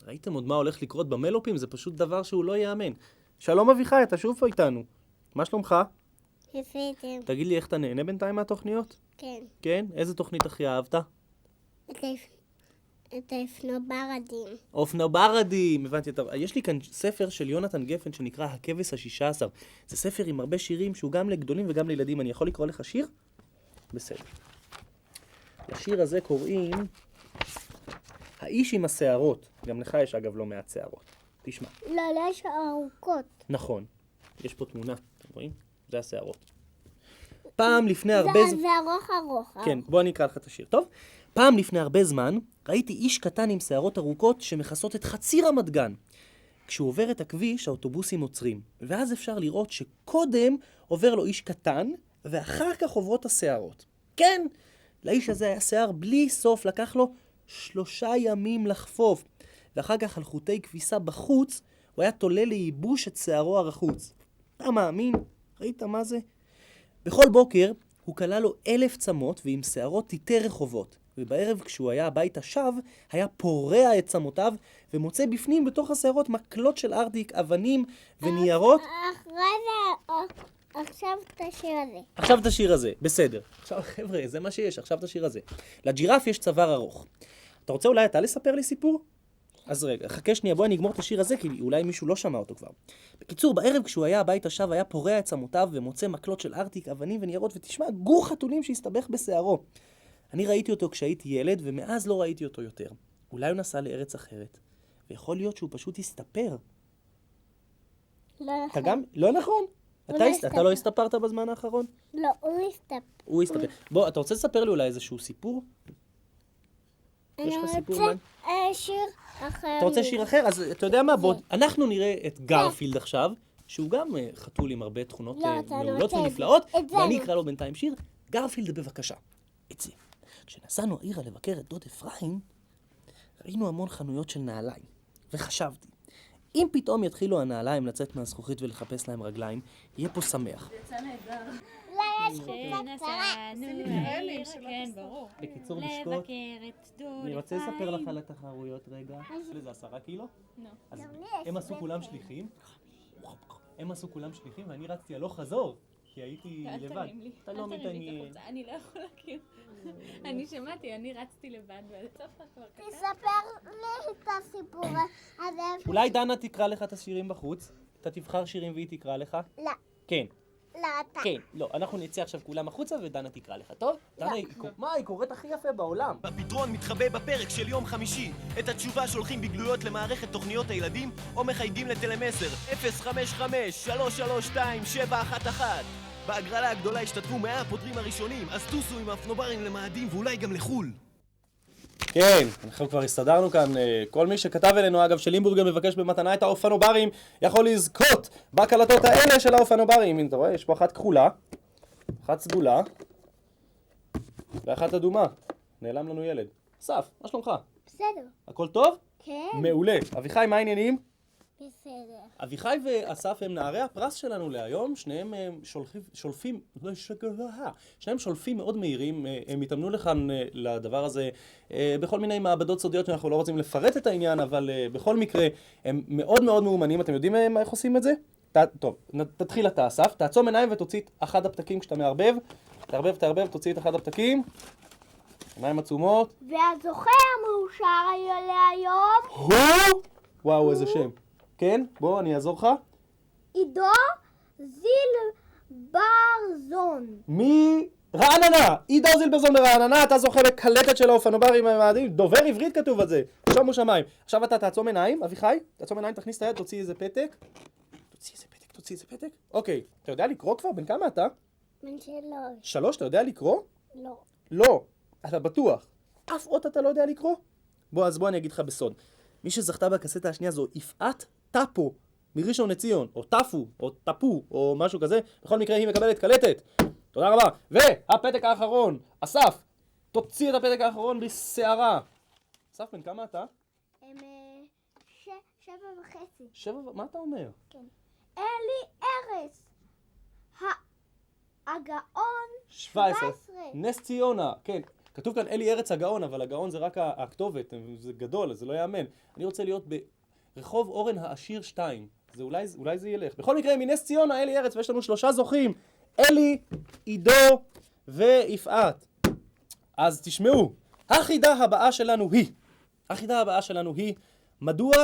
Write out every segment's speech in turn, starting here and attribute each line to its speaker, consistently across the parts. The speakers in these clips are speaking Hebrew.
Speaker 1: ראיתם עוד מה הולך לקרות במלופים? זה פשוט דבר שהוא לא יאמן. שלום אביחי, אתה שוב פה איתנו. מה שלומך?
Speaker 2: בסדר.
Speaker 1: תגיד לי, איך אתה נהנה בינתיים מהתוכניות?
Speaker 2: כן.
Speaker 1: כן? איזה תוכנית הכי אהבת?
Speaker 2: את האופנוברדים.
Speaker 1: אופנוברדים, הבנתי. יש לי כאן ספר של יונתן גפן שנקרא הכבש ה-16. זה ספר עם הרבה שירים שהוא גם לגדולים וגם לילדים. אני יכול לקרוא לך שיר? בסדר. לשיר הזה קוראים האיש עם השערות. גם לך יש אגב לא מעט שערות. תשמע.
Speaker 2: לא, יש ארוכות.
Speaker 1: נכון. יש פה תמונה, אתם רואים? זה השערות. פעם לפני הרבה זמן...
Speaker 2: זה ארוך.
Speaker 1: כן, בוא אני אקרא לך את השיר. טוב? פעם לפני הרבה זמן ראיתי איש קטן עם שערות ארוכות שמכסות את חצי רמת גן. כשהוא עובר את הכביש, האוטובוסים עוצרים. ואז אפשר לראות שקודם עובר לו איש קטן, ואחר כך עוברות השערות. כן, לאיש הזה היה שיער בלי סוף, לקח לו 3 ימים לחפוף. ואחר כך על חוטי כביסה בחוץ, הוא היה תולה לייבוש את שערו הרחוץ. אתה מאמין? ראית מה זה? בכל בוקר הוא קלה לו 1000 צמות ועם שערות תיתי רחובות. ובערב כשהוא היה הביתה שב, היה פורע את צמותיו ומוצא בפנים בתוך השערות מקלות של ארטיק, אבנים וניירות.
Speaker 2: אחרי זה, עכשיו את השיר הזה.
Speaker 1: עכשיו את השיר הזה, בסדר. עכשיו חבר'ה, זה מה שיש, עכשיו את השיר הזה. לג'ירף יש צוואר ארוך. אתה רוצה אולי אתה לספר לי סיפור? אז רגע, חכה שנייה, בוא נגמור את השיר הזה, כי אולי מישהו לא שמע אותו כבר. בקיצור, בערב כשהוא היה הביתה שב, היה פורע את צמותיו ומוצא מקלות של ארטיק, אבנים וניירות, ותשמע, גור חתולים שהסתבך בשערו. אני ראיתי אותו כשהייתי ילד, ומאז לא ראיתי אותו יותר. אולי הוא נסע לארץ אחרת, ויכול להיות שהוא פשוט הסתפר.
Speaker 2: לא
Speaker 1: אתה
Speaker 2: נכון.
Speaker 1: גם? לא נכון. אתה לא הסתפרת בזמן האחרון?
Speaker 2: לא, הוא הסתפר.
Speaker 1: הוא הסתפר. בוא, אתה רוצה לספר לי אולי איזשהו סיפור? יש לך סיפור?
Speaker 2: שיר אחר.
Speaker 1: אתה רוצה שיר אחר? אז אתה יודע מה? בוא, אנחנו נראה את גרפילד עכשיו, שהוא גם חתול עם הרבה תכונות מעולות ונפלאות, ואני אקרא לו בינתיים שיר. גרפילד, בבקשה. את זה. כשנסענו העירה לבקר את דוד אפרים, ראינו המון חנויות של נעליים, וחשבתי, אם פתאום יתחילו הנעליים לצאת מהזכוכית ולחפש להם רגליים, יהיה פה שמח.
Speaker 3: זה יצא נהדר.
Speaker 2: לא, יש חולצה קצרה.
Speaker 3: כן, ברור.
Speaker 1: בקיצור, לשקוט,
Speaker 3: לבקר את דוד.
Speaker 1: אני רוצה לספר לך על התחרויות רגע. זה 10 קילו?
Speaker 3: לא.
Speaker 1: אז
Speaker 2: גם לי יש
Speaker 1: הם עשו
Speaker 2: ספר.
Speaker 1: כולם שליחים. ואני רצתי הלוך חזור, כי הייתי
Speaker 3: אל
Speaker 1: לבד.
Speaker 3: תרים לי.
Speaker 1: אתה לא
Speaker 3: אל תרים לי את
Speaker 1: מתעניין.
Speaker 3: החולצה. אני לא יכולה כאילו. אני שמעתי, אני רצתי לבד, ובסוף כבר קטן.
Speaker 2: תספר לי את הסיפור הזה.
Speaker 1: אולי דנה תקרא לך את השירים בחוץ? אתה תבחר שירים והיא תקרא לך?
Speaker 2: לא,
Speaker 1: כן.
Speaker 2: לא, אתה.
Speaker 1: כן, לא, אנחנו נצא עכשיו כולם החוצה ודנה תקרא לך, טוב? דנה, מה, היא קוראת הכי יפה בעולם.
Speaker 4: הפתרון מתחבא בפרק של יום חמישי. את התשובה שולחים בגלויות למערכת תוכניות הילדים או מחייגים לטלמסר 055-332-711. בהגרלה הגדולה השתתפו 100 הפותרים הראשונים, אז טוסו עם האופנוברים למאדים ואולי גם לחול.
Speaker 1: כן, אנחנו כבר הסתדרנו כאן. כל מי שכתב אלינו, אגב, שלימבורגר מבקש במתנה את האופנוברים, יכול לזכות בקלטות האלה של האופנוברים. הנה, אתה רואה, יש פה אחת כחולה, אחת סגולה, ואחת אדומה. נעלם לנו ילד. אסף, מה שלומך?
Speaker 2: בסדר.
Speaker 1: הכל טוב?
Speaker 2: כן.
Speaker 1: מעולה. אביחי, מה העניינים?
Speaker 2: בסדר.
Speaker 1: אביחי ואסף הם נערי הפרס שלנו להיום, שניהם שולפים מאוד מהירים, הם התאמנו לכאן לדבר הזה בכל מיני מעבדות סודיות שאנחנו לא רוצים לפרט את העניין, אבל בכל מקרה הם מאוד מאוד מאומנים. אתם יודעים איך עושים את זה? טוב, תתחיל אתה אסף, תעצום עיניים ותוציא את אחד הפתקים כשאתה מערבב, תערבב, תוציא את אחד הפתקים, עיניים עצומות.
Speaker 2: והזוכה המאושר להיום
Speaker 1: הוא? וואו, איזה שם. כן, בוא, אני אעזור לך.
Speaker 2: עידו זילברזון.
Speaker 1: מרעננה! עידו זילברזון מרעננה, אתה זוכה בקלטת של האופנוברים המאדים, דובר עברית כתוב על זה, שומו שמיים. עכשיו אתה תעצום עיניים, אביחי, תעצום עיניים, תכניס את היד, תוציא איזה פתק. תוציא איזה פתק. אוקיי, אתה יודע לקרוא כבר? בן כמה אתה?
Speaker 2: בן 3.
Speaker 1: 3, אתה יודע לקרוא?
Speaker 2: לא.
Speaker 1: לא, אתה בטוח. אף אות אתה לא יודע לקרוא? אז בוא אני אגיד לך בסוד. מי שזכתה בקסטה השנייה זו יפעת טפו מראשון לציון, או טפו, או טפו, או משהו כזה. בכל מקרה היא מקבלת קלטת. תודה רבה. והפתק האחרון, אסף, תוציא את הפתק האחרון בסערה. אסף, בן כמה אתה?
Speaker 2: הם 7.5.
Speaker 1: 7, מה אתה אומר?
Speaker 2: כן. אלי ארס. הגאון
Speaker 1: 17. נס ציונה, כן. כתוב כאן אלי ארץ הגאון, אבל הגאון זה רק הכתובת, זה גדול, זה לא יאמן. אני רוצה להיות ברחוב אורן העשיר 2. אולי זה ילך. בכל מקרה, מנס ציונה, אלי ארץ, ויש לנו 3 זוכים. אלי, עידו ויפעת. אז תשמעו, החידה הבאה שלנו היא, מדוע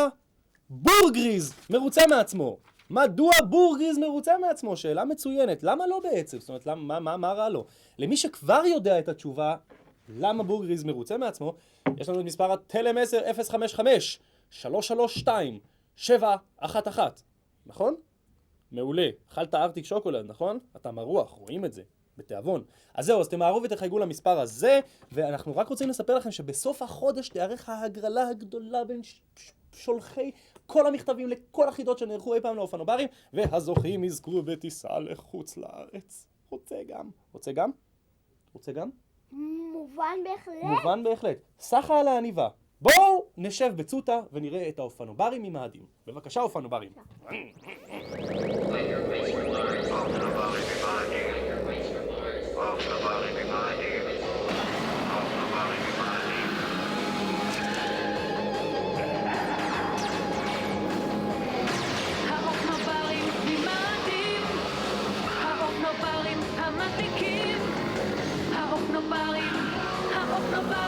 Speaker 1: בורגריז מרוצה מעצמו? מדוע בורגריז מרוצה מעצמו? שאלה מצוינת. למה לא בעצם? זאת אומרת, מה רע לו? למי שכבר יודע את התשובה, למה בורגריז מרוצה מעצמו, יש לנו את מספר הטלם 10-055-332-711. נכון? מעולה. אכלת ארטיק שוקולד, נכון? אתה מרוח, רואים את זה. בתיאבון. אז זהו, אז תמהרו ותחייגו למספר הזה, ואנחנו רק רוצים לספר לכם שבסוף החודש תיארך ההגרלה הגדולה בין שולחי כל המכתבים לכל החידות שנערכו אי פעם לאופנוברים, והזוכים יזכו בטיסה לחוץ לארץ. רוצה גם? מובן בהחלט. סחה על העניבה. בואו נשב בצוטה ונראה את האופנוברים ממאדים. בבקשה, אופנוברים.